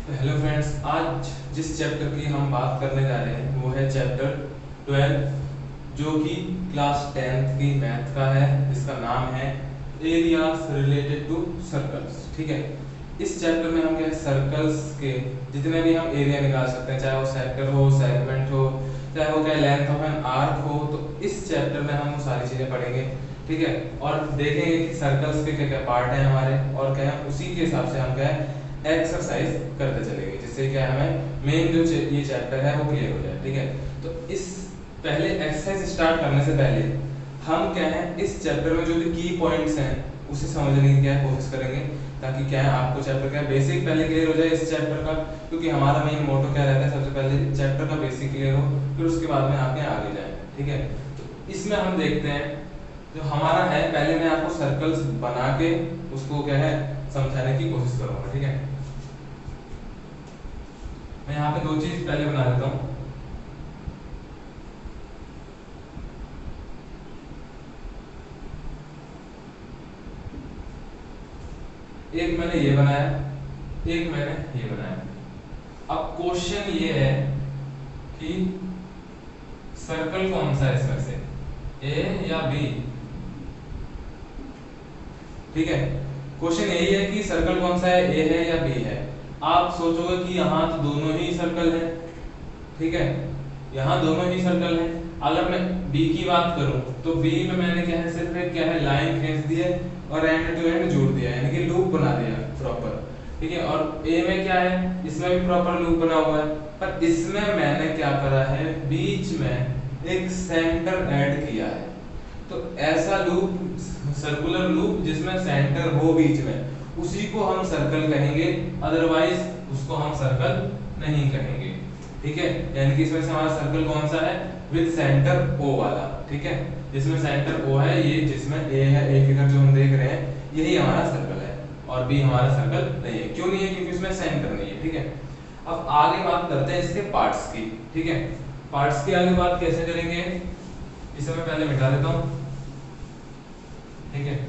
Hello friends, आज जिस chapter की हम बात करने जा रहे हैं वो है चैप्टर 12 जो कि क्लास 10th की मैथ का है, जिसका नाम है एरियाज रिलेटेड टू सर्कल्स। ठीक है, इस चैप्टर में हम क्या है, सर्कल्स के जितने भी हम एरिया निकाल सकते हैं, चाहे वो सेक्टर हो, सेगमेंट हो, चाहे वो क्या लेंथ ऑफ एन आर्क हो, तो इस चैप्टर में हम वो सारी चीजें पढ़ेंगे। ठीक है, और देखेंगे कि सर्कल्स के क्या क्या पार्ट हैं हमारे, और क्या है उसी के हिसाब से हम क्या है एक्सरसाइज करते चलेंगे, जिससे क्या हमें मेन जो ये चैप्टर है वो क्लियर हो जाए। ठीक है, तो इस पहले एक्सरसाइज स्टार्ट करने से पहले हम क्या है इस चैप्टर में जो भी की पॉइंट्स हैं उसे समझने की क्या कोशिश करेंगे, ताकि क्या है आपको चैप्टर का बेसिक पहले क्लियर हो जाए इस चैप्टर का, क्योंकि हमारा मेन मोटो क्या रहता है, सबसे पहले चैप्टर का बेसिक क्लियर हो, फिर उसके बाद में आपके आगे जाए। ठीक है, तो इसमें हम देखते हैं जो हमारा है, पहले मैं आपको सर्कल्स बना के उसको क्या है समझाने की कोशिश करूंगा। ठीक है, मैं यहाँ पे दो चीज पहले बना देता हूँ। एक मैंने ये बनाया, एक मैंने ये बनाया। अब क्वेश्चन ये है कि सर्कल कौन सा है इसमें से, ए या बी। ठीक है, क्वेश्चन यही है कि सर्कल कौन सा है, ए है या बी है। आप सोचोगे कि यहाँ तो दोनों ही सर्कल है। ठीक है, यहाँ दोनों ही सर्कल है। अगर मैं बी की बात करूं तो बी में मैंने क्या है सिर्फ एक क्या है लाइन खींच दी है और एंड टू एंड जोड़ दिया, यानी कि लूप बना दिया प्रॉपर। ठीक है, और ए में क्या है, इसमें भी प्रॉपर लूप बना हुआ है, पर इसमें मैंने क्या करा है, बीच में एक सेंटर ऐड किया है। तो ऐसा लूप, सर्कुलर लूप जिसमें सेंटर हो बीच में, उसी को हम सर्कल कहेंगे, अदरवाइज उसको हम सर्कल नहीं कहेंगे। ठीक है, यानी कि इसमें से हमारा सर्कल कौन सा है, विद सेंटर ओ वाला। ठीक है, जिसमें सेंटर ओ है, ये जिसमें ए है, ए फिगर जो हम देख रहे हैं, यही हमारा सर्कल है, और बी हमारा सर्कल नहीं है। क्यों नहीं है, क्योंकि इसमें सेंटर नहीं है। ठीक है, अब आगे बात करते हैं इसके पार्ट्स की। ठीक है, पार्ट्स की आगे बात कैसे करेंगे, इसे मैं पहले मिटा देता हूं। ठीक है,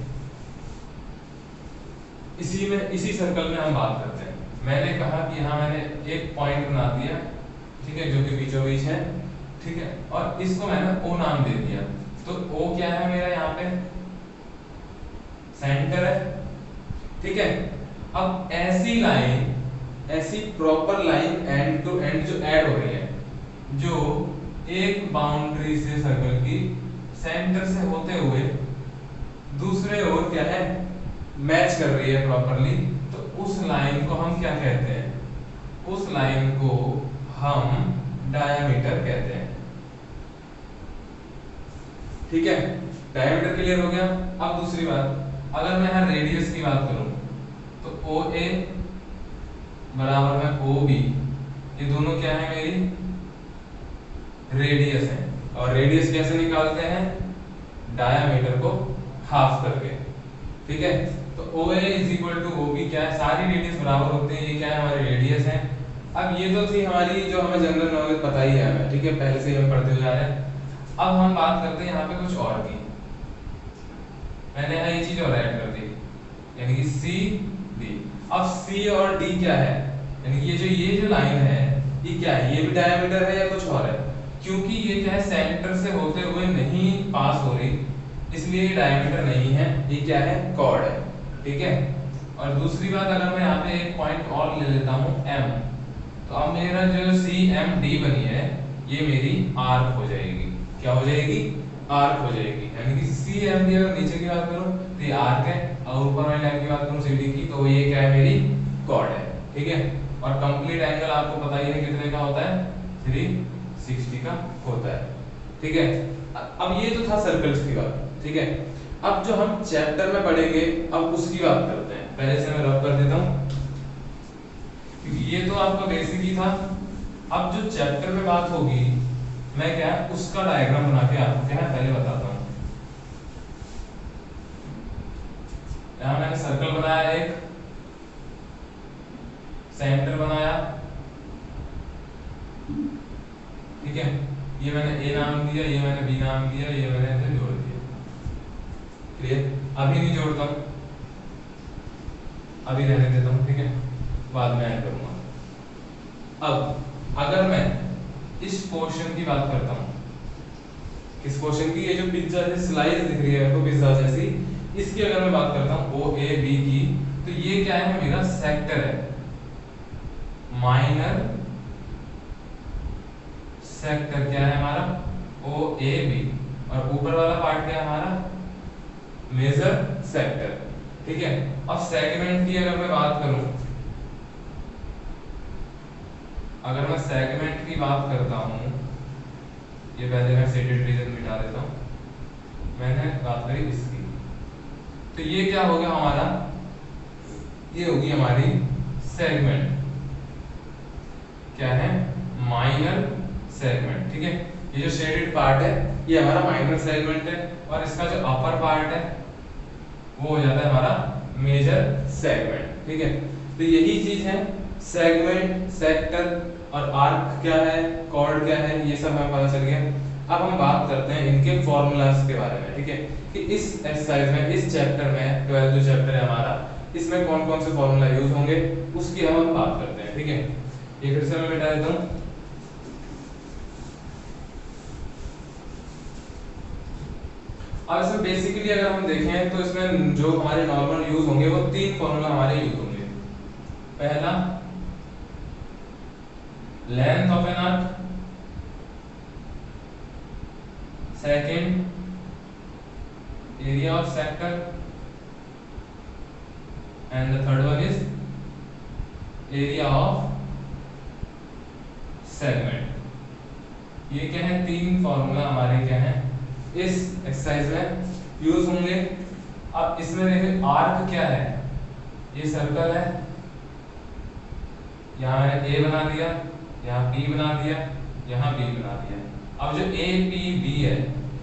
इसी सर्कल में हम बात करते हैं। मैंने कहा कि यहाँ मैंने एक पॉइंट बना दिया, ठीक है, जो कि बीचों बीच है। ठीक है, और इसको मैंने ओ नाम दे दिया। तो ओ क्या है मेरा यहाँ पे, सेंटर है। ठीक है, अब ऐसी लाइन, ऐसी proper line end to end जो ऐड हो रही है, जो एक बाउंड्री से सर्कल की सेंटर से होते हुए दूसरे ओर क्या है मैच कर रही है प्रॉपरली, तो उस लाइन को हम क्या कहते हैं, उस लाइन को हम डायमीटर कहते हैं। ठीक है, डायमीटर क्लियर हो गया। अब दूसरी बात, अगर मैं यहाँ रेडियस की बात करूं तो ओ ए बराबर में ओ बी, ये दोनों क्या है मेरी रेडियस है। और रेडियस कैसे निकालते हैं, डायमीटर को हाफ करके। ठीक है, तो O A is equal to O B, क्या है सारी रेडियस बराबर होते हैं, ये क्या है हमारी रेडियस है। अब ये तो थी हमारी जो हमें जनरल नॉलेज पता ही है हमें, ठीक है, पहले से ही हम पढ़ते हुए जा रहे हैं। अब हम बात करते हैं यहाँ पे कुछ और की। मैंने यहाँ ये चीज और ऐड कर दी, यानी कि सी डी। अब सी और डी क्या है, यानी कि ये जो लाइन है ये क्या है, ये भी डायमीटर है या कुछ और है। क्योंकि ये क्या है सेंटर से होते हुए नहीं पास हो रही, इसलिए ये डायमीटर नहीं है, ये क्या है कॉर्ड है। ठीक है, और दूसरी बात, अगर मैं यहाँ पे एक पॉइंट और ले लेता हूँ एम, तो अब मेरा जो सी एम डी बनी है ये मेरी आर्क हो जाएगी। क्या हो जाएगी, आर्क हो जाएगी। यानी कि सी एम डी अगर नीचे की बात करूं तो ये आर्क है, और ऊपर वाली लाइन की बात करूं सी डी की, तो ये क्या है मेरी कॉर्ड है। ठीक है, और कंप्लीट एंगल आपको पता ही है कितने का होता है, 360 का होता है। ठीक है, अब ये तो था सर्कल्स की बात। ठीक है, अब जो हम चैप्टर में पढ़ेंगे अब उसकी बात करते हैं। पहले से मैं रफ कर देता हूं, क्योंकि ये तो आपका बेसिक ही था। अब जो चैप्टर में बात होगी, मैं क्या उसका डायग्राम बना के आपको क्या है पहले बताता हूं। यहां मैंने सर्कल बनाया, एक सेंटर बनाया। ठीक है, ये मैंने ए नाम दिया, ये मैंने बी नाम दिया, ये मैंने ऐसे जोड़ दिया। क्लियर, अभी नहीं जोड़ता हूं, अभी रहने देता हूं। ठीक है, बाद में ऐड करूंगा। अब अगर मैं इस पोर्शन की बात करता हूँ, इस पोर्शन की, ये जो पिज्जा जैसी स्लाइस दिख रही है तो पिज्जा जैसी, इसकी अगर मैं बात करता हूँ ओ ए बी की, तो ये क्या है, मेरा सेक्टर है, माइनर सेक्टर क्या है हमारा, ओ ए बी, और ऊपर वाला पार्ट क्या है हमारा, मेजर सेक्टर। ठीक है, अब सेगमेंट की अगर मैं बात करूं, अगर मैं सेगमेंट की बात करता हूं, ये पहले मैं शेडेड रीजन मिटा देता हूं, मैंने बात करी इसकी, तो ये क्या हो गया हमारा, ये होगी हमारी सेगमेंट, क्या है, माइनर सेगमेंट। ठीक है, ये जो शेडेड पार्ट है ये हमारा माइनर सेगमेंट है, और इसका जो अपर पार्ट है वो हो जाता है हमारा मेजर सेगमेंट। ठीक है, तो यही चीज है, सेगमेंट, सेक्टर और आर्क क्या है, कॉर्ड क्या है, ये सब हमें पता चल गया। अब हम बात करते हैं इनके फॉर्मूलाज के बारे में। ठीक है, कि इस एक्सरसाइज में, इस चैप्टर में, 12th जो चैप्टर है हमारा, इसमें कौन कौन से फॉर्मूला यूज होंगे उसकी हम बात करते हैं। ठीक है, ये फिर से मैं मिटा देता हूं। अब इसमें बेसिकली अगर हम देखें तो इसमें जो हमारे नॉर्मल यूज होंगे वो 3 फॉर्मूला हमारे यूज होंगे। पहला, length of an arc, second, area of sector, and the third one is area of segment. ये क्या है, 3 फॉर्मूला हमारे क्या है इस एक्सरसाइज में यूज होंगे। अब इसमें देखिए आर्क क्या है, ये सर्कल है, यहाँ मैंने ए बना दिया, यहाँ बी बना दिया, यहाँ बी बना दिया। अब जो ए पी बी है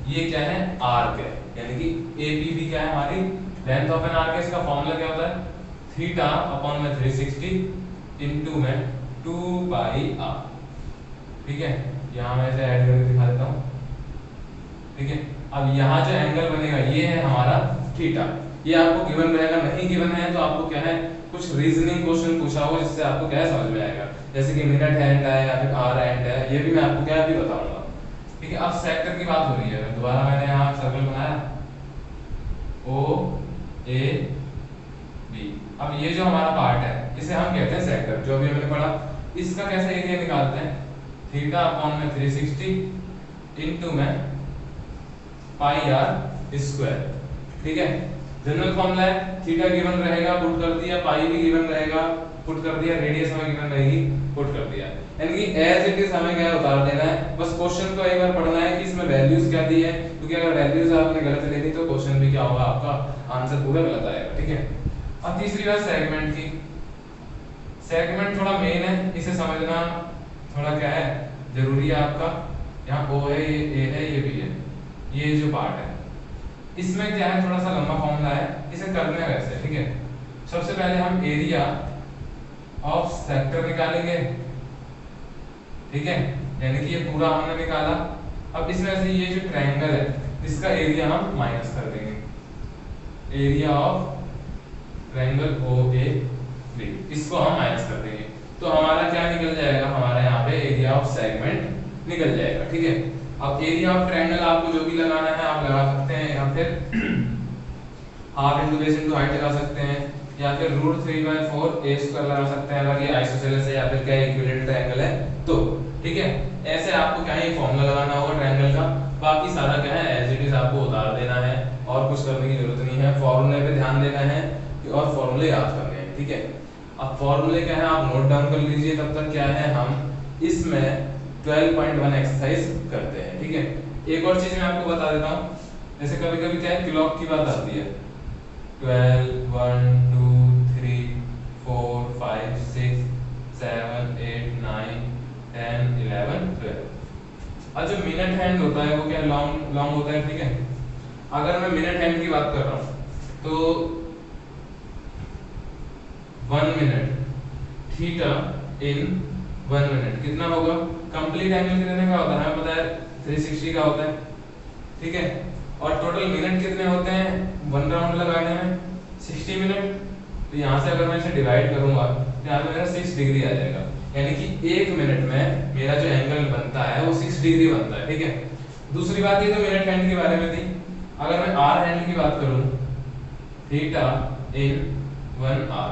ये क्या है, आर्क है, यानी कि ए पी बी क्या है हमारी लेंथ ऑफ एन आर्क है। इसका फॉर्मूला क्या होता है, थीटा अपॉन में 360 इनटू में 2 पाई आर। ठीक है, यहाँ मैं इसे ऐड करके दिखा देता हूँ। ठीक है, अब यहाँ जो एंगल बनेगा ये है हमारा थीटा, ये आपको गिवन रहेगा, नहीं गिवन है तो आपको क्या है कुछ रीजनिंग क्वेश्चन पूछा होगा जिससे आपको क्या है समझ में आएगा, जैसे कि मिनट हैंड है या फिर आवर हैंड है, ये भी मैं आपको क्या अभी बताऊंगा। ठीक है, अब सेक्टर की बात हो रही है, दोबारा मैंने यहाँ सर्कल बनाया ओ ए बी। अब ये जो हमारा पार्ट है इसे हम कहते हैं सेक्टर, जो अभी हमने पढ़ा। इसका कैसे एरिया निकालते हैं, थीटा अपॉन में 360 इनटू में पाई आर स्क्वायर। ठीक है, जनरल फॉर्मूला है, थीटा गिवन रहेगा पुट कर दिया, पाई भी गिवन रहेगा पुट कर दिया, रेडियस हमें गिवन रहेगी पुट कर दिया, यानी कि एज इट इज हमें क्या उतार देना है। बस क्वेश्चन को एक बार पढ़ना है कि इसमें वैल्यूज क्या दी है, क्योंकि अगर वैल्यूज आपने गलत ले ली तो क्वेश्चन भी क्या होगा, आपका आंसर पूरा गलत आएगा। ठीक है, अब तीसरी बात सेगमेंट की। सेगमेंट थोड़ा मेन है, इसे समझना थोड़ा क्या है जरूरी है आपका। यहाँ ओ है, ये ए है, ये बी है, ये जो पार्ट है इसमें क्या है थोड़ा सा लंबा फॉर्मूला है, इसे करने वैसे। ठीक है, सबसे पहले हम एरिया ऑफ सेक्टर निकालेंगे। ठीक है, यानी कि ये पूरा हमने निकाला। अब इसमें से ये जो ट्रायंगल है इसका एरिया हम माइनस कर देंगे, area of triangle O A B, इसको हम माइनस कर देंगे, तो हमारा क्या निकल जाएगा, हमारा यहाँ पे एरिया ऑफ सेगमेंट निकल जाएगा। ठीक है, अब एरिया ऑफ ट्रायंगल आपको जो भी लगाना है आप लगा सकते हैं, या फिर half into base into height लगा सकते हैं, या फिर √3/4 a स्क्वायर लगा सकते हैं अगर ये आइसोसेलेस है या फिर क्या इक्विलेटरल ट्रायंगल है तो। ठीक है, ऐसे आपको क्या है फॉर्मूला लगाना होगा ट्रायंगल का, बाकी सारा क्या है एज इट इज आपको उतार देना है और कुछ करने की जरूरत नहीं है, फॉर्मूले पे ध्यान देना है और फॉर्मूले याद करने हैं। ठीक है, अब फॉर्मूले क्या है आप नोट डाउन कर लीजिए, तब तक क्या है हम इसमें 12.1 एक्सरसाइज करते हैं। ठीक है, एक और चीज मैं आपको बता देता हूँ, जैसे कभी कभी क्या है क्लॉक की बात आती है, 12 1 2 3 4 5 6 7 8 9 10 11 12। और जो मिनट हैंड होता है वो क्या लॉन्ग होता है। ठीक है, अगर मैं मिनट हैंड की बात कर रहा हूँ तो 1 मिनट थीटा इन 1 मिनट कितना होगा, कंप्लीट एंगल कितने का होता है हमें पता है 360 का होता है। ठीक है, और टोटल मिनट कितने होते हैं 1 राउंड लगाने में 60 मिनट। तो यहाँ से अगर मैं इसे डिवाइड करूंगा तो यहाँ पे मेरा 6 डिग्री आ जाएगा, यानी कि 1 मिनट में मेरा जो एंगल बनता है वो 6 डिग्री बनता है। ठीक है, दूसरी बात ये तो मिनट हैंड के बारे में थी। अगर मैं आर हैंड की बात करूं, थीटा इन 1 आर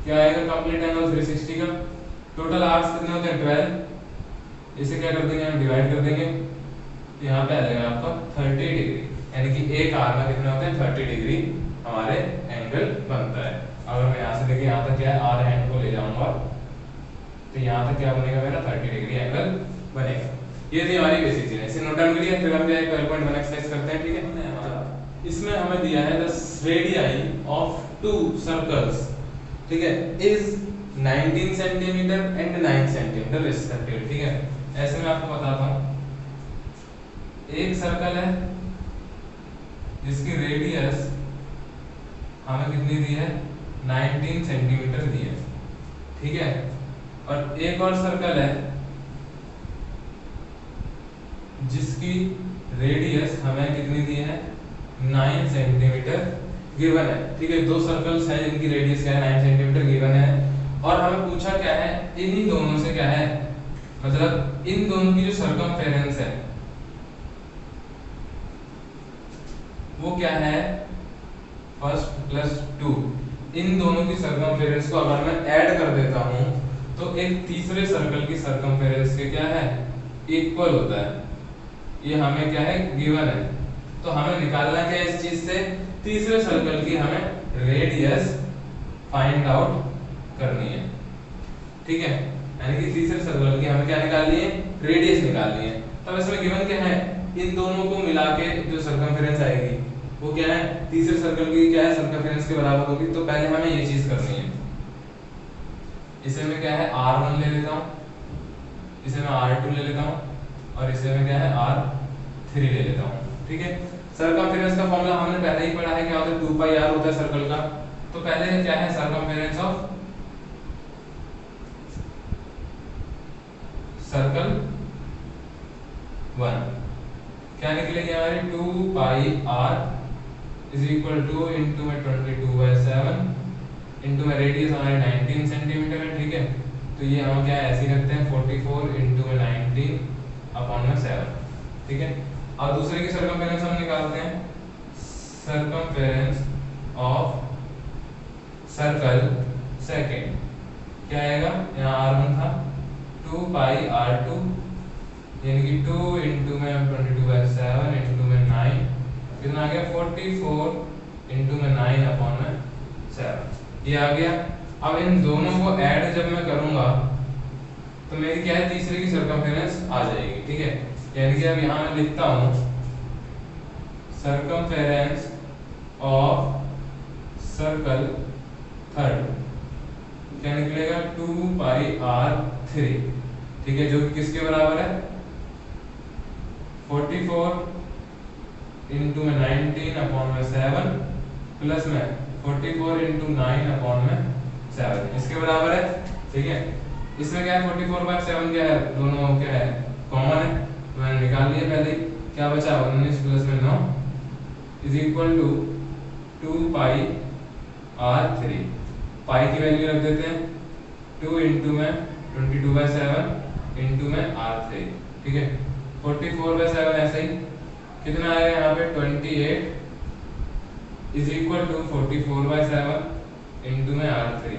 क्या आएगा, कंप्लीट एंगल 360 का। टोटल आर्स कितने होते हैं 12, इसे क्या कर देंगे हम डिवाइड कर देंगे, तो यहाँ पे आ जाएगा आपका 30 डिग्री, यानी कि एक आर में कितने होते हैं 30 डिग्री हमारे एंगल बनता है। अगर मैं यहाँ से लेके यहाँ तक क्या है आर हैंड को ले जाऊंगा तो यहाँ तक क्या बनेगा मेरा 30 डिग्री एंगल बनेगा। ये थी हमारी बेसिक चीज, इसे नोट डाउन करिए, फिर हम जाए 12.1 एक्सरसाइज करते हैं। ठीक है, इसमें हमें दिया है द रेडियाई ऑफ 2 सर्कल्स, ठीक है, is 19 centimetre and 9 centimetre respectively. ठीक है, ऐसे मैं आपको बताता हूँ, एक सर्कल है जिसकी रेडियस हमें कितनी दी है 19 सेंटीमीटर दी है। ठीक है, और एक और सर्कल है जिसकी रेडियस हमें कितनी दी है 9 सेंटीमीटर गिवन है। ठीक है, दो सर्कल्स हैं जिनकी रेडियस क्या है 9 सेंटीमीटर गिवन है, और हमें पूछा क्या है इन्हीं दोनों से क्या है, मतलब इन दोनों की जो सर्कमफेरेंस है वो क्या है 1 + 2। इन दोनों की सर्कमफेरेंस को अगर मैं ऐड कर देता हूं तो एक तीसरे सर्कल की सर्कमफेरेंस के क्या है इक्वल होता है। ये हमें क्या है गिवन है, तो हमें निकालना क्या है इस चीज से, तीसरे सर्कल की हमें रेडियस फाइंड आउट करनी है। ठीक है, यानी कि तीसरे सर्कल की हमें क्या निकालनी है रेडियस निकालनी है। तब इसमें गिवन क्या है इन दोनों को मिला के जो सर्कमफेरेंस आएगी वो क्या है तीसरे सर्कल की क्या है सर्कमफेरेंस के बराबर होगी। तो पहले हमें ये चीज करनी है, इसे मैं क्या है r1 ले लेता हूँ, इसे मैं r2 ले लेता हूँ, और इसे मैं क्या है r3 ले लेता हूँ। ठीक है, सर्कमफेरेंस का फॉर्मूला हमने पहले ही पढ़ा है, क्या होता है 2πr होता है सर्कल का। तो पहले क्या है सर्कमफेरेंस ऑफ सर्कल 1 क्या निकलेगी हमारी 2πr = इंटू में 22/7 इंटू में रेडियस हमारी 19 सेंटीमीटर है। ठीक है, तो ये हम क्या ऐसे रखते हैं 44 इंटू में 19/7। ठीक है, अब दूसरे की सर्कमफेरेंस हम निकालते हैं, सर्कमफेरेंस ऑफ सर्कल सेकंड क्या आएगा, यहाँ r1 था 2πr2 यानी कि 2 इंटू में 22/7 इंटू में 9 कितना आ गया 44 इंटू में 9/7 ये आ गया। अब इन दोनों को ऐड जब मैं करूंगा तो मेरी क्या है तीसरे की सर्कमफेरेंस आ जाएगी। ठीक है, यानी कि अब यहाँ मैं लिखता हूँ सर्कमफेरेंस ऑफ सर्कल थर्ड क्या निकलेगा 2πr3। ठीक है, जो कि किसके बराबर है 44 इंटू में 19/7 प्लस में 44 इंटू 9/7 इसके बराबर है। ठीक है, इसमें क्या है 44/7 क्या है दोनों क्या है कॉमन है, तो मैंने निकाल लिया पहले। क्या बचा 19 प्लस में 9 = 2πr3। पाई की वैल्यू रख देते हैं 2 इंटू में 22/7 इंटू में r3। ठीक है, 44/7 ऐसे ही कितना आएगा यहाँ पे 28 = 44/7 इंटू में r3।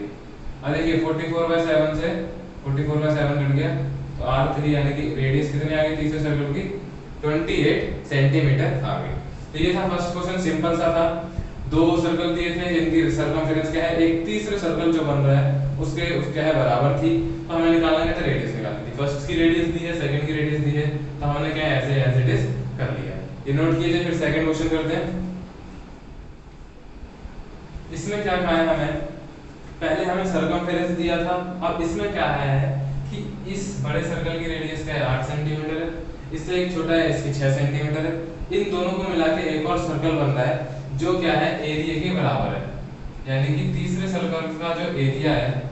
अब देखिए 44/7 से 44/7 कट गया तो r3 यानी कि रेडियस कितनी आ गई तीसरे सर्कल की 28 सेंटीमीटर आ गई। तो ये था फर्स्ट क्वेश्चन, सिंपल सा था। दो सर्कल दिए थे जिनकी सर्कमफेरेंस क्या है एक तीसरे सर्कल जो बन रहा है उसके क्या है बराबर थी, तो हमें निकालना क्या था रेडियस निकालनी थी। फर्स्ट की रेडियस दी है, सेकंड की रेडियस दी है, तो हमने क्या ऐसे एज इट इज कर लिया। ये नोट कीजिए, फिर सेकंड क्वेश्चन करते हैं। इसमें क्या कहा है हमें, पहले हमें सर्कमफेरेंस दिया था, अब इसमें क्या है कि इस बड़े सर्कल की रेडियस क्या है 8 सेंटीमीटर है, इससे एक छोटा है इसकी 6 सेंटीमीटर है। इन दोनों को मिला के एक और सर्कल बन रहा है जो क्या है एरिया के बराबर है, यानी कि तीसरे सर्कल का जो एरिया है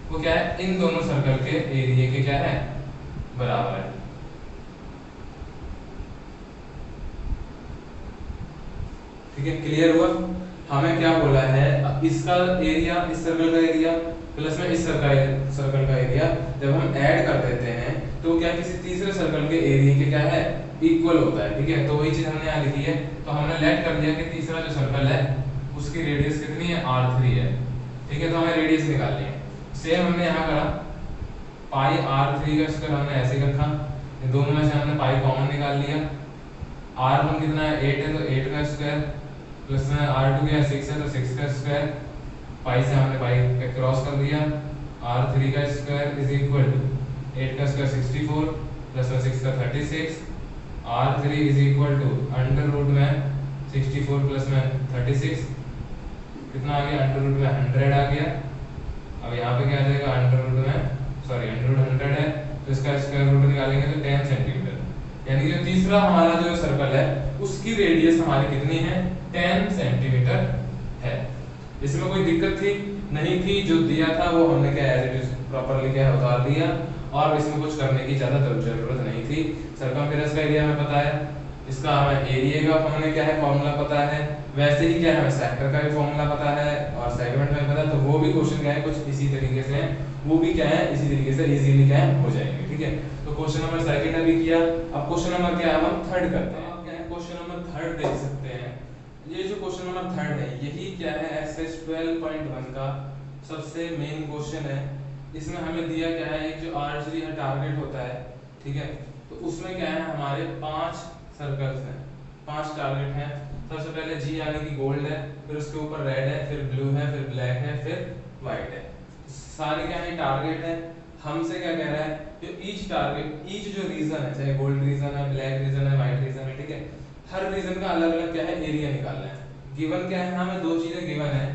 वो क्या है इन दोनों सर्कल के एरिया के क्या है बराबर है। ठीक है, क्लियर हुआ। हमें क्या बोला है, इसका एरिया, इस सर्कल का एरिया प्लस में इस सर्कल का एरिया जब हम ऐड कर देते हैं तो क्या किसी तीसरे सर्कल के एरिया के क्या है, इक्वल होता है। ठीक है, तो वही चीज हमने यहाँ लिखी है। तो हमने लेट कर दिया कि तीसरा जो सर्कल है उसकी रेडियस कितनी है, r3 है। ठीक है, तो हमें रेडियस निकालनी है। सेम हमने यहाँ करा, पाई r3 का स्क्वायर हमने ऐसे ही रखा, दोनों में से हमने पाई कॉमन निकाल लिया। r1 कितना है, 8 है, तो 8 का स्क्वायर प्लस में r2 क्या है, 6 है, तो 6 का स्क्वायर, पाई से हमने पाई क्रॉस कर दिया। r3 का स्क्वायर इज इक्वल टू 8 का स्क्वायर 64 प्लस में 6 का 36, r3 is equal to under root में 64 प्लस में 36 कितना आ गया, अंडर रूट में 100 आ गया। अब यहाँ पे क्या आ जाएगा, अंडर रूट में अंडर रूट 100 है, तो इसका स्क्वायर रूट निकालेंगे तो 10 सेंटीमीटर। यानी कि जो तीसरा हमारा जो सर्कल है उसकी रेडियस हमारी कितनी है, 10 सेंटीमीटर है। इसमें कोई दिक्कत थी नहीं थी, जो दिया था वो हमने क्या एज इट इज प्रॉपर्ली क्या उतार दिया, और इसमें कुछ करने की ज्यादा जरूरत नहीं थी। सरकमफेरेंस का एरिया हमें पता है, इसका हमें एरिया का हमने क्या है फॉर्मूला पता है, वैसे ही क्या है हमें सेक्टर का भी फॉर्मूला पता है और सेगमेंट में पता है। तो वो भी क्वेश्चन क्या है कुछ इसी तरीके से, वो भी क्या है इसी तरीके से इजीली क्या है हो जाएंगे। ठीक है, तो क्वेश्चन नंबर सेकंड अभी किया। अब क्वेश्चन नंबर क्या है, हम थर्ड करते हैं। क्या है क्वेश्चन नंबर थर्ड देख सकते हैं। ये जो क्वेश्चन नंबर थर्ड है यही क्या है एक्सरसाइज 12.1 का सबसे मेन क्वेश्चन है। इसमें हमें दिया क्या है, एक जो आर्चरी है टारगेट होता है। ठीक है, तो उसमें क्या है हमारे 5 सर्कल्स हैं, 5 टारगेट हैं। सबसे पहले जी यानी कि गोल्ड है, फिर उसके ऊपर रेड है, फिर ब्लू है, फिर ब्लैक है, फिर व्हाइट है। सारे क्या है टारगेट है। हमसे क्या कह रहा है, जो ईच टारगेट, ईच जो रीजन है, चाहे गोल्ड रीजन है, ब्लैक रीजन है, व्हाइट रीजन है, ठीक है, हर रीजन का अलग अलग क्या है एरिया निकालना है। गिवन क्या है, हमें 2 चीजें गिवन है,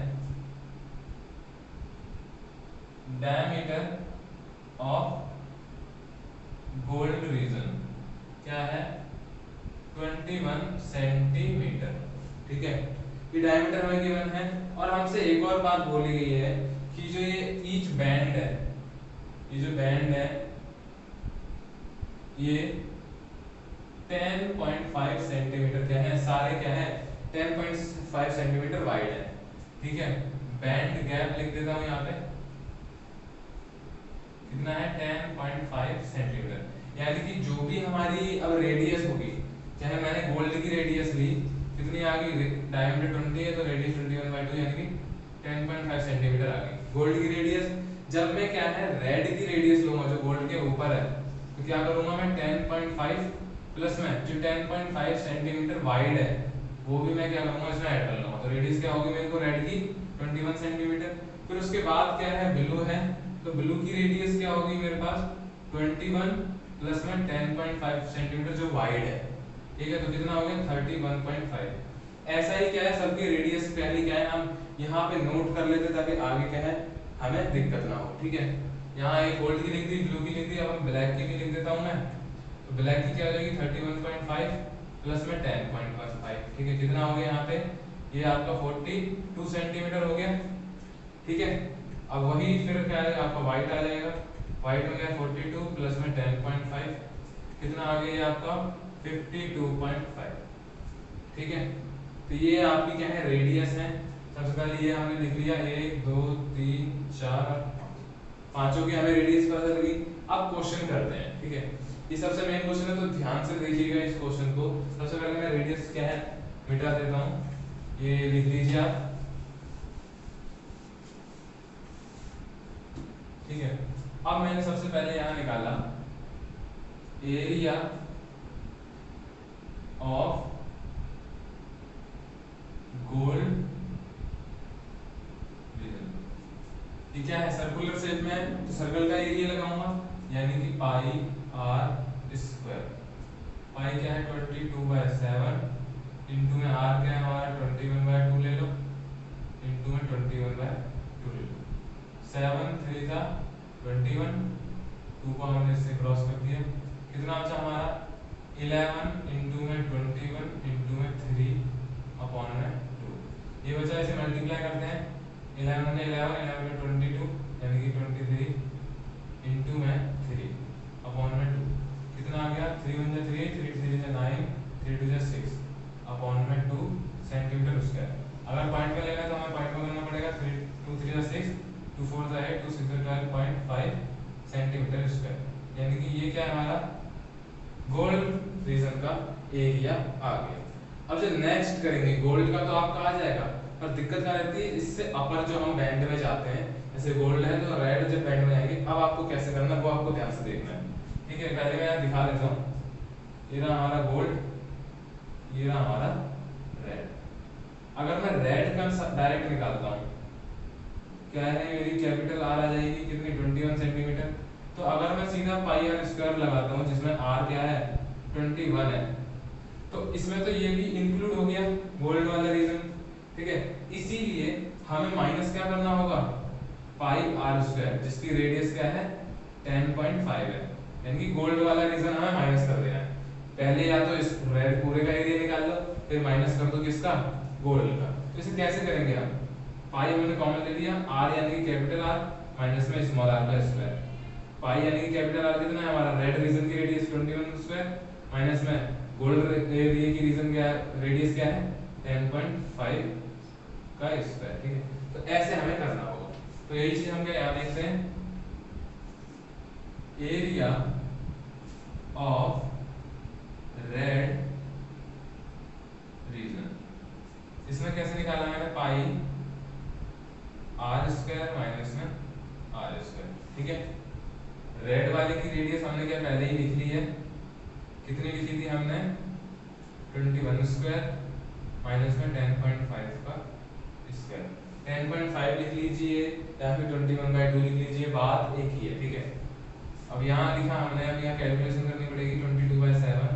डायमीटर ऑफ गोल्ड रीजन क्या है 21 सेंटीमीटर। ठीक है, ये डायमीटर हमें गिवन है। और हमसे एक और बात बोली गई है कि जो ये ईच बैंड है, ये जो बैंड है ये 10.5 सेंटीमीटर क्या है, सारे क्या है 10.5 सेंटीमीटर वाइड है। ठीक है, बैंड गैप लिख देता हूं यहाँ पे, कितना है 10.5 सेंटीमीटर। यानी कि जो भी हमारी अब रेडियस होगी, चाहे मैंने गोल्ड की रेडियस ली, कितनी आ गई, डायमीटर 20 है तो रेडियस 21/2 यानी कि 10.5 सेंटीमीटर आ गई गोल्ड की रेडियस। जब मैं क्या है रेड की रेडियस लूंगा जो गोल्ड के ऊपर है, तो क्या करूंगा मैं 10.5 प्लस में जो 10.5 सेंटीमीटर वाइड है वो भी मैं क्या करूंगा इसमें ऐड कर लूंगा। तो रेडियस क्या होगी मेरे को रेड की 21 सेंटीमीटर। फिर उसके बाद क्या है ब्लू है, तो ब्लू की रेडियस क्या होगी मेरे पास 21 प्लस में 10.5 सेंटीमीटर जो वाइड है। ठीक है, तो कितना हो गया 31.5। ऐसा ही क्या है सबकी रेडियस पहले क्या है हम यहाँ पे नोट कर लेते ताकि आगे क्या है हमें दिक्कत ना हो। ठीक है, यहाँ एक गोल्ड की लिख दी, ब्लू की लिख दी, अब हम ब्लैक की भी लिख देता हूँ मैं। तो ब्लैक की क्या हो जाएगी 31.5 प्लस में 10.5। ठीक है, कितना हो गया यहाँ पे, ये आपका 42 सेंटीमीटर हो गया। ठीक है, अब वही फिर क्या है आपका व्हाइट आ जाएगा, व्हाइट हो गया 42 प्लस में 10.5 कितना आ गया आपका 52.5। ठीक है, तो ये आपकी क्या है रेडियस है। सबसे पहले ये हमने लिख लिया 1 2 3 4 पांचों की हमें रेडियस पता लगी। अब क्वेश्चन करते हैं। ठीक है, ये सबसे मेन क्वेश्चन है तो ध्यान से देखिएगा इस क्वेश्चन को। सबसे पहले मैं रेडियस क्या है मिटा देता हूँ, ये लिख लीजिए आप। ठीक है, अब मैंने सबसे पहले यहाँ निकाला एरिया ऑफ गोल्ड रीजन। ये क्या है सर्कुलर शेप में है तो सर्कल का एरिया लगाऊंगा यानी कि पाई r स्क्वायर। पाई क्या है 22/7 इंटू में r क्या है हमारा 21/2 ले लो, इंटू में 21/2 ले लो। 7 3 था 21, 2 को हमने इससे क्रॉस कर दिया, कितना बचा हमारा 11 इंटू में 21 इंटू में 3/2। ये बचा, इसे मल्टीप्लाई करते हैं 11 में 11 11 में 22 यानी कि 23 इंटू में 3/2 कितना आ गया 3 1 जा 3 3 3 जा 9 3 2 जा 6/2 सेंटीमीटर स्क्वायर। अगर पॉइंट में 12.5 सेंटीमीटर स्क्वायर। यानी कि ये क्या है हमारा गोल्ड रीजन का एरिया आ गया। अब जो नेक्स्ट करेंगे गोल्ड का तो आपका आ जाएगा, पर दिक्कत क्या रहती है इससे अपर जो हम बैंड में जाते हैं, जैसे गोल्ड है तो रेड जब बैंड में आएंगे, अब आपको कैसे करना है वो आपको ध्यान से देखना है। ठीक है, पहले मैं दिखा देता हूँ। ये रहा हमारा गोल्ड, ये रहा हमारा रेड। अगर मैं रेड का डायरेक्ट निकालता हूँ, क्या है मेरी कैपिटल आर आ जाएगी कितनी 21 सेंटीमीटर। तो अगर मैं सीधा पाई आर स्क्वायर लगाता हूँ जिसमें आर क्या है 21 है, तो इसमें तो ये भी इंक्लूड हो गया गोल्ड वाला रीजन। ठीक है, इसीलिए हमें माइनस क्या करना होगा पाई आर स्क्वायर, जिसकी रेडियस क्या है 10.5 है, यानी कि गोल्ड वाला रीजन हमें माइनस कर देना है। पहले या तो इस रेड पूरे का एरिया निकाल लो, फिर माइनस कर दो किसका गोल्ड का। तो इसे कैसे करेंगे हम, पाई हमने कॉमन ले लिया, आर यानी कि कैपिटल आर माइनस में स्मॉल आर का स्क्वायर। पाई यानी कि कैपिटल आर कितना है हमारा रेड रीजन की रेडियस 21 स्क्वायर, माइनस में गोल्ड एरिया की रीजन क्या है रेडियस क्या है 10.5 का स्क्वायर। ठीक है, तो ऐसे हमें करना होगा। तो यही चीज हम क्या याद देखते हैं, एरिया ऑफ रेड रीजन। इसमें कैसे निकाला मैंने पाई आर स्क्वायर माइनस में आर स्क्वायर। ठीक है, रेड वाले की रेडियस हमने क्या पहले ही लिख ली है, कितनी लिखी थी हमने 21 स्क्वायर माइनस में 10.5 का स्क्वायर। 10.5 लिख लीजिए या फिर 21/2 लिख लीजिए, बात एक ही है। ठीक है, अब यहाँ लिखा हमने, अब यहाँ कैलकुलेशन करनी पड़ेगी 22/7,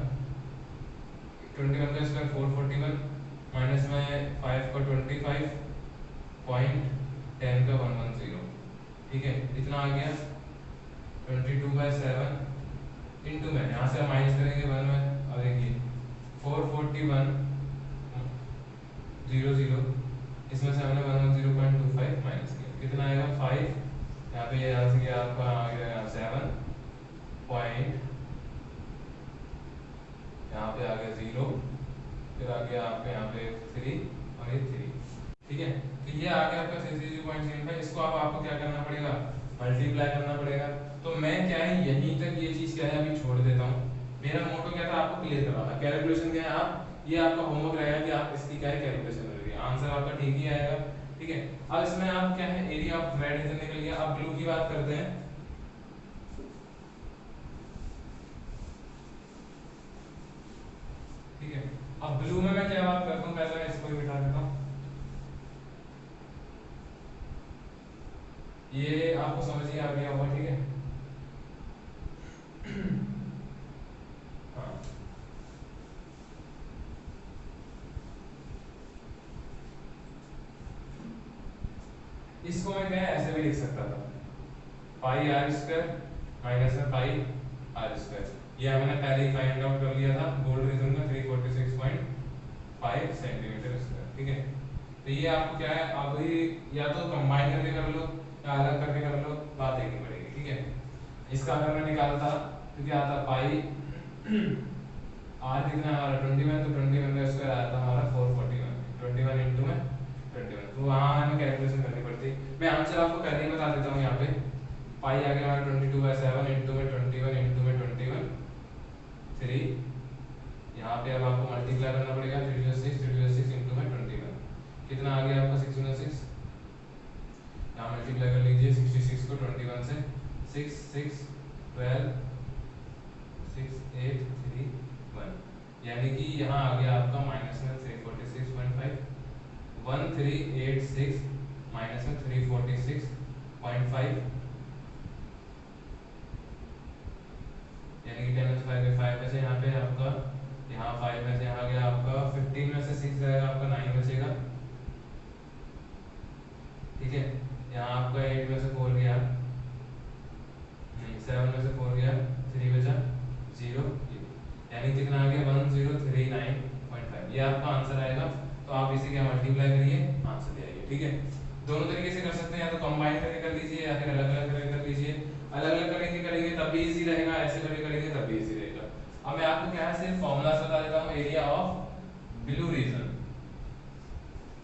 21 का स्क्वायर 441 माइनस में 5 का 25 पॉइंट 10 का 110। ठीक है, इतना आ गया 22/7 इंटू में यहाँ से हम माइनस करेंगे 1 में, और देखिए 441 00, इसमें से हमने 110.25 माइनस किया, कितना आएगा 5, यहाँ पे ये यहाँ से आपका आ गया 7 पॉइंट, यहाँ पे आ गया 0, फिर आ गया आपके यहाँ पे 3 और ये 3। ठीक है, तो ये आ गया आपका 63.75। इसको आपको क्या करना पड़ेगा मल्टीप्लाई करना पड़ेगा। तो मैं क्या है यहीं तक ये चीज क्या है अभी छोड़ देता हूँ। मेरा मोटो क्या था आपको क्लियर करवाना, कैलकुलेशन क्या है आप ये आपका होमवर्क रहेगा कि आप इसकी क्या है कैलकुलेशन करेंगे, आंसर आपका ठीक ही आएगा। ठीक है, अब इसमें आप क्या है एरिया ऑफ रेड रीजन निकल गया। अब ब्लू की बात करते हैं। ठीक है, अब ब्लू में मैं क्या बात करता हूँ, पहले मैं इसको मिटा देता हूँ, ये आपको समझ ही आ गया होगा। ठीक है, हाँ इसको मैं क्या ऐसे भी लिख सकता था, पाई आर स्क्वायर माइनस में पाई आर स्क्वायर। ये हमने पहले ही फाइंड आउट कर लिया था गोल्ड रीजन का 346.5 सेंटीमीटर स्क्वायर। ठीक है, तो ये आपको क्या है अभी या तो कंबाइन करके कर लो या अलग करके कर लो, बात देखनी पड़ेगी। ठीक है, इसका अगर मैं निकालता तो क्या आता पाई आर कितना हमारा 21, तो 21 का स्क्वायर आया था हमारा 441, 21 इंटू में 21, तो वहाँ हमें कैलकुलेशन करनी पड़ती। मैं आंसर आपको पहले ही बता देता हूँ। यहाँ पे पाई आ गया हमारा 22/7 इंटू में 21 इंटू में 21 3। यहाँ पे अब आपको मल्टीप्लाई करना पड़ेगा 306 इंटू में 21, कितना आ गया आपका 606। यहाँ मल्टीप्लाई कर लीजिए 66 को 21 से, 6 6 12 6 8 3 1, यानी कि यहाँ आ गया आपका माइनस में 346.5, 1386 माइनस में 346.5, यानी कि 10 में 5 में से यहाँ पे आपका यहाँ 5 में से यहाँ गया आपका 15 में से 6 रहेगा आपका 9 बचेगा। ठीक है, यहाँ आपका 8 में से 4 गया, नहीं 7 में से 4 गया, 3 बचा 0, यानी कितना आ गया 1039.5। ये आपका आंसर आएगा। तो आप इसे क्या मल्टीप्लाई करिए आंसर दे आइए। ठीक है, दोनों तरीके से कर सकते हैं, या तो कंबाइन करके कर लीजिए या फिर अलग अलग करके कर लीजिए। अलग अलग करके करेंगे तब भी इजी रहेगा, ऐसे करके करेंगे तब भी इजी रहेगा। अब मैं आपको क्या है सिर्फ फॉर्मूलास बता देता हूँ area of blue region.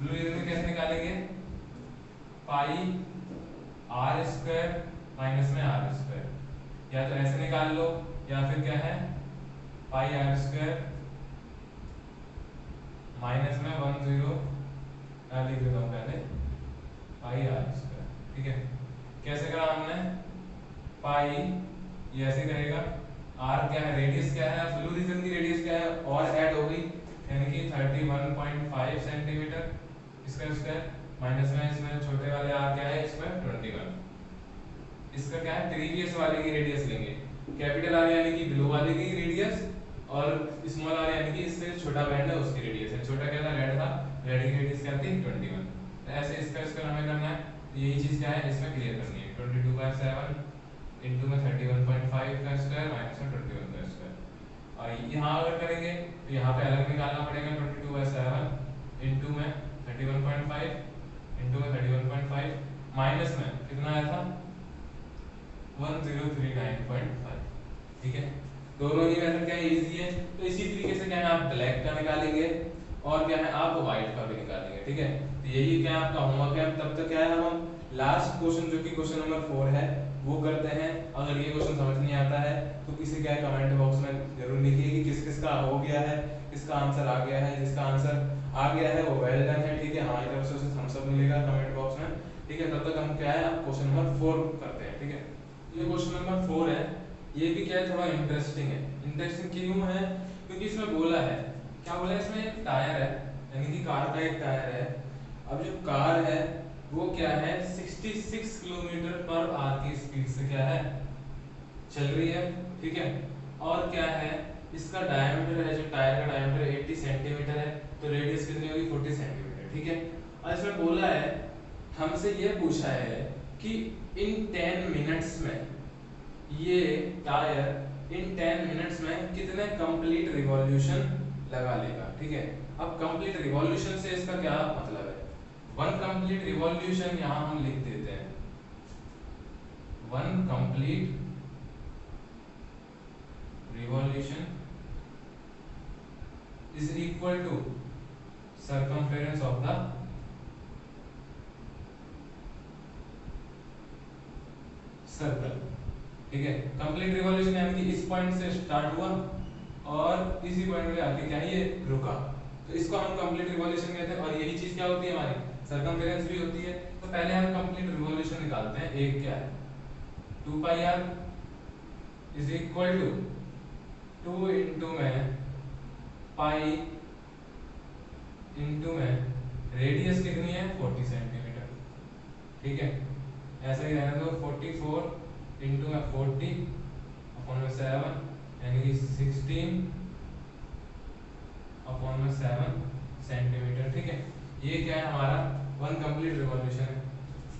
Blue region में कैसे निकालेंगे, पाई आर स्क्वायर माइनस में आर स्क्वायर, या तो ऐसे निकाल लो या फिर क्या है पाई आर स्क्वायर माइनस में 10 लिख देता हूँ पहले पाई आर स्क्वायर। ठीक है, कैसे करा हमने, पाई ये ऐसे करेगा, आर क्या है रेडियस क्या है, ब्लू रीजन की रेडियस क्या है और ऐड हो गई यानी कि 31.5 सेंटीमीटर इसका स्क्वायर माइनस में इसमें छोटे वाले आर क्या है इसमें 21, इसका क्या है प्रीवियस वाले की रेडियस लेंगे, कैपिटल आर यानी कि ब्लू वाले की रेडियस और स्मॉल आर यानी कि इससे छोटा बैंड है उसकी रेडियस है, छोटा क्या था रेड था, रेड की रेडियस क्या थी 21, ऐसे इसका स्क्वायर हमें करना है, यही चीज क्या है इसमें क्लियर करनी है 22/7 इनटू में 31.5 का स्क्वायर माइनस में 21 का स्क्वायर, और यहाँ अगर करेंगे तो यहाँ पे अलग निकालना पड़ेगा 22/7 इनटू में 31.5 इनटू में 31.5 माइनस में कितना आया था 1039.5। ठीक है, दोनों ही मेथड क्या है इजी है, तो इसी तरीके से क्या है आप ब्लैक का निकालेंगे और क्या है आप व्हाइट का भी निकालेंगे। ठीक है, तो यही क्या आपका होमवर्क है, तब तक क्या है हम लास्ट क्वेश्चन जो कि क्वेश्चन नंबर 4 है वो करते हैं। अगर ये क्वेश्चन समझ नहीं आता है तो किसी क्या है कमेंट बॉक्स में जरूर लिखिए कि किस किस का हो गया है, किसका आंसर आ गया है, जिसका आंसर आ गया है वो वेल डन है। ठीक है, हमारी तरफ से उसे थम्स अप मिलेगा कमेंट बॉक्स में। ठीक है, तब तक हम क्या है क्वेश्चन नंबर 4 करते हैं। ठीक है, ये क्वेश्चन नंबर 4 है, ये भी क्या है थोड़ा इंटरेस्टिंग है। इंटरेस्टिंग क्यों है, क्योंकि इसमें बोला है, क्या बोला है इसमें, एक टायर है यानी कि कार का एक टायर है। अब जो कार है वो क्या है 66 किलोमीटर पर आवर की स्पीड से क्या है चल रही है। ठीक है, और क्या है इसका डायमीटर है, जो टायर का डायमीटर 80 सेंटीमीटर है, तो रेडियस कितनी होगी 40 सेंटीमीटर। ठीक है, और इसमें बोला है, हमसे ये पूछा है कि इन 10 मिनट्स में ये टायर इन 10 मिनट्स में कितने कंप्लीट रिवॉल्यूशन लगा लेगा। ठीक है, अब कंप्लीट रिवॉल्यूशन से इसका क्या मतलब है, वन कंप्लीट रिवॉल्यूशन यहां हम लिख देते हैं, one complete revolution is equal to circumference of the circle. ठीक है, कंप्लीट रिवॉल्यूशन यानी कि इस पॉइंट से स्टार्ट हुआ और इसी पॉइंट पे आके क्या है ये रुका, तो इसको हम कंप्लीट रिवॉल्यूशन कहते हैं। और यही चीज क्या होती है हमारी सर्कमफेरेंस भी होती है। तो पहले हम कंप्लीट रिवॉल्यूशन निकालते हैं, एक क्या है 2 pi r is equal to 2 into में पाई इंटू में रेडियस कितनी है 40 सेंटीमीटर। ठीक है, ऐसा ही रहने दो 44 इंटू में 40 अपॉन में 7 यानी कि 16 अपॉन में 7 सेंटीमीटर। ठीक है, ये क्या है हमारा वन कंप्लीट रिवॉल्यूशन है।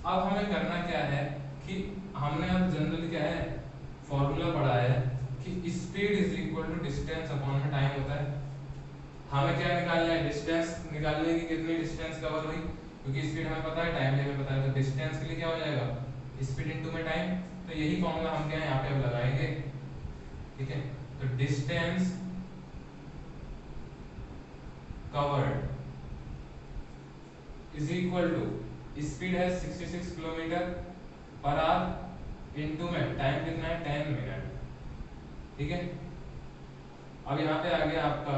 अब हमें करना क्या है कि हमने अब जनरली क्या है फॉर्मूला पढ़ा है कि speed is equal to distance upon में टाइम होता है। हमें क्या निकालना है, डिस्टेंस निकालने की, कितनी डिस्टेंस कवर हुई, क्योंकि स्पीड हमें पता है टाइम हमें पता है, तो डिस्टेंस के लिए क्या हो जाएगा स्पीड इनटू में टाइम। तो यही फॉर्मूला हम क्या है यहाँ पे अब लगाएंगे। ठीक है, तो distance covered is equal to speed है 66 किलोमीटर पर आवर इनटू में टाइम कितना है 10 मिनट। ठीक है, अब यहाँ पे आ गया आपका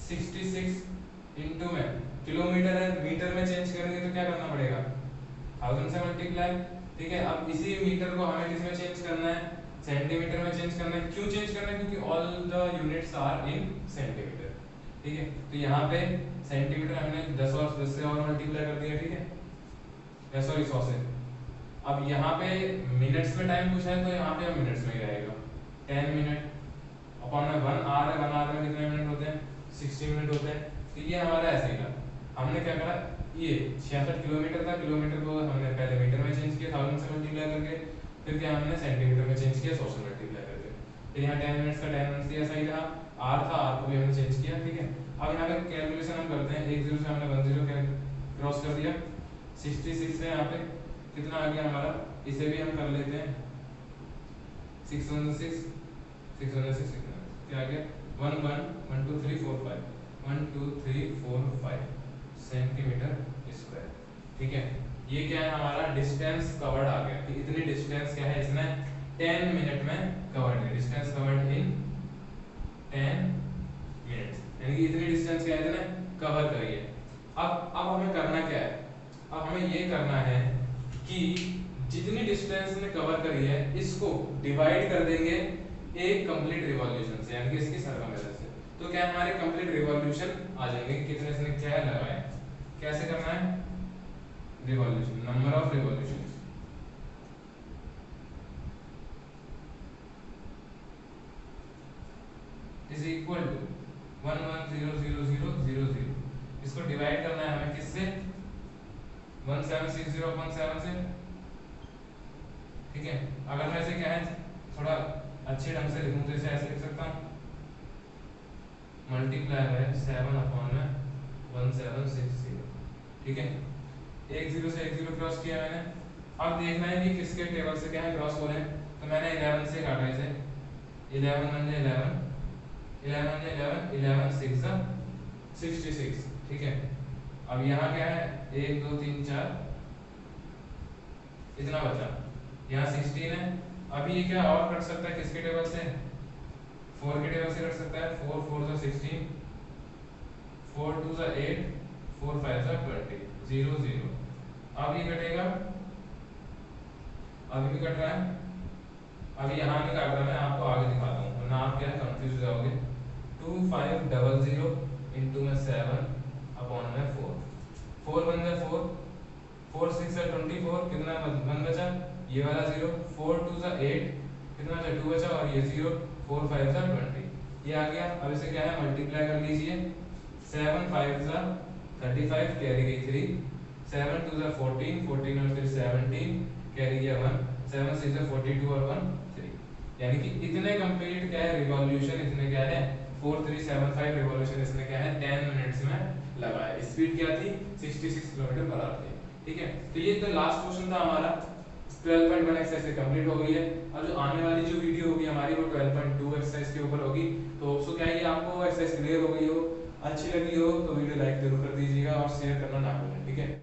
66 इनटू में किलोमीटर है, मीटर में चेंज करेंगे तो क्या करना पड़ेगा 1000 से मल्टीप्लाई। ठीक है, अब इसी मीटर को हमें किस में चेंज करना है सेंटीमीटर में चेंज करना है। क्यों चेंज करना है, क्योंकि all the units are in centimetre. ठीक है, तो यहाँ पे सेंटीमीटर हमने 10 से और मल्टीप्लाई कर दिया। ठीक है, सॉरी 100 से। अब यहाँ पे मिनट्स में टाइम पूछा है तो यहाँ पे मिनट्स में ही रहेगा 10 मिनट अपॉन में 1 आवर है, 1 आवर में कितने मिनट होते हैं 60 मिनट होते हैं। तो ये हमारा ऐसे ही था, हमने क्या करा, ये 66 किलोमीटर था, किलोमीटर को हमने पहले मीटर में चेंज किया 1000 से मल्टीप्लाई करके, फिर क्या हमने सेंटीमीटर में चेंज किया 100 से मल्टीप्लाई करके। फिर यहाँ 10 मिनट्स का 10 मिनट्स दिया, सही रहा। आर था, आर को भी हमने चेंज किया। ठीक है, अब यहाँ पे कैलकुलेशन हम करते हैं, 1 0 से हमने 1 0 क्रॉस कर दिया, 66 से यहाँ पे कितना आ गया हमारा, इसे भी हम कर लेते हैं 6 1 6 6 1 6 क्या आ गया 1 1 1 2 3 4 5 1 2 3 4 5 सेंटीमीटर स्क्वायर। ठीक है, ये क्या है हमारा डिस्टेंस कवर्ड आ गया कि इतनी डिस्टेंस क्या है इसने 10 मिनट में कवर्ड किया, डिस्टेंस कवर्ड इन 10 मिनट्स, यानी कि इतनी डिस्टेंस क्या है इसने कवर करी है। अब हमें करना क्या है, अब हमें ये करना है कि जितनी डिस्टेंस ने कवर करी है इसको डिवाइड कर देंगे एक कंप्लीट रिवॉल्यूशन से, यानी कि इसकी सर्कमफेरेंस से। तो क्या हमारे कंप्लीट रिवॉल्यूशन आ जाएंगे, कितने इसने क्या लगाया, कैसे करना है, revolution, number of revolution is equal to 11000000। इसको डिवाइड करना है हमें किससे, 1760 अपॉन 7 से। ठीक है, अगर मैं इसे क्या है थोड़ा अच्छे ढंग से लिखूं तो इसे ऐसे लिख सकता हूं, मल्टीप्लाई है 7 अपॉन में 1760। ठीक है, एक जीरो से एक जीरो क्रॉस किया मैंने। अब देखना है कि किसके टेबल से क्या है क्रॉस हो रहे हैं, तो मैंने 11 से काटा इसे, 11 वन 11, 11 वन 11, 11 6 66। ठीक है, अब यहाँ क्या है 1 2 3 4 इतना बचा, यहाँ 16 है। अभी ये क्या और कट सकता है किसके टेबल से, 4 के टेबल से कट सकता है, 4 4 जा 16, 4 2 जा 8, 4 5 जा 20, 0 0। अब ये कटेगा, अभी भी कट रहा है, अभी यहाँ नहीं काट रहा, मैं आपको आगे दिखाता हूँ वरना आप क्या है कंफ्यूज हो जाओगे। 2500 इंटू में 7 अपॉन में 4, 4 1 जा 4, 4 6 जा 24, कितना 1 बचा, ये वाला 0, 4 2 जा 8, कितना बचा 2 बचा, और ये 0, 4 5 जा 20, ये आ गया। अब इसे क्या है मल्टीप्लाई कर लीजिए, 7 5 जा 35, कैरी गई 3, 7 2 जा 14, 14 और फिर 17, कैरी गया 1, 7 6 जा 42 और 1 3, यानी कि इतने कंप्लीट क्या है रिवॉल्यूशन, इतने क्या है 4375 रिवॉल्यूशन इसने क्या है 10 मिनट्स में लगाया। स्पीड क्या थी 66 किलोमीटर पर आवर थी। ठीक है, तो ये तो लास्ट क्वेश्चन था हमारा, 12.1 एक्सरसाइज कंप्लीट हो गई है। अब जो आने वाली जो वीडियो होगी हमारी वो 12.2 एक्सरसाइज के ऊपर होगी। तो सो क्या ये आपको एक्सरसाइज क्लियर हो गई हो, अच्छी लगी हो तो वीडियो लाइक जरूर कर दीजिएगा और शेयर करना ना भूलें। ठीक है।